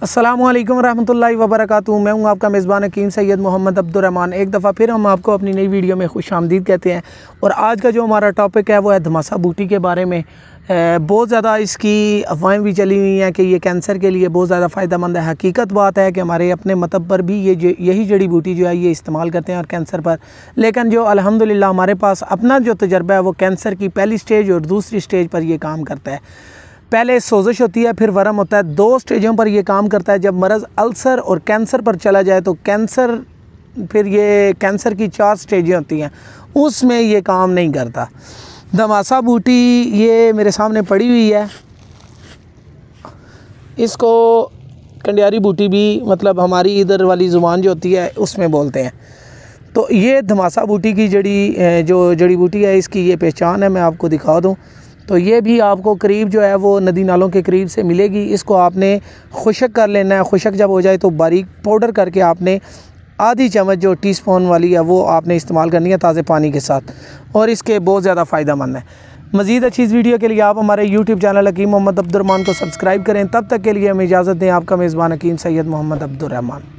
अस्सलामुअलैकुम रहमतुल्लाहि वबरकातुहू। मैं हूं आपका मेज़बान हकीम सैयद मोहम्मद अब्दुर्रहमान। एक दफ़ा फिर हम आपको अपनी नई वीडियो में खुशामदीद कहते हैं। और आज का जो हमारा टॉपिक है वो है धमासा बूटी के बारे में। बहुत ज़्यादा इसकी अफवाहें भी चली हुई हैं कि ये कैंसर के लिए बहुत ज़्यादा फ़ायदेमंद है। हकीकत बात है कि हमारे अपने मतब पर भी यही जड़ी बूटी जो है ये इस्तेमाल करते हैं और कैंसर पर। लेकिन जो अल्हम्दुलिल्लाह हमारे पास अपना जो तजर्बा है वो कैंसर की पहली स्टेज और दूसरी स्टेज पर ये काम करता है। पहले सोजिश होती है, फिर वरम होता है। 2 स्टेजों पर ये काम करता है। जब मर्ज़ अल्सर और कैंसर पर चला जाए तो कैंसर, फिर ये कैंसर की 4 स्टेजें होती हैं, उसमें ये काम नहीं करता। धमासा बूटी ये मेरे सामने पड़ी हुई है। इसको कंडियारी बूटी भी मतलब हमारी इधर वाली ज़ुबान जो होती है उसमें बोलते हैं। तो ये धमासा बूटी की जड़ी बूटी है, इसकी ये पहचान है। मैं आपको दिखा दूँ तो ये भी आपको करीब जो है वो नदी नालों के करीब से मिलेगी। इसको आपने खुशक कर लेना है। खुशक जब हो जाए तो बारीक पाउडर करके आपने आधी चम्मच जो टीस्पून वाली है वो आपने इस्तेमाल करनी है ताज़े पानी के साथ, और इसके बहुत ज़्यादा फ़ायदेमंद है। मज़ीद अच्छी इस वीडियो के लिए आप हमारे यूट्यूब चैनल हकीम मोहम्मद अब्दुर्रहमान को सब्सक्राइब करें। तब तक के लिए हमें इजाज़त दें। आपका मेज़बान हकीम सैयद मोहम्मद अब्दुर्रहमान।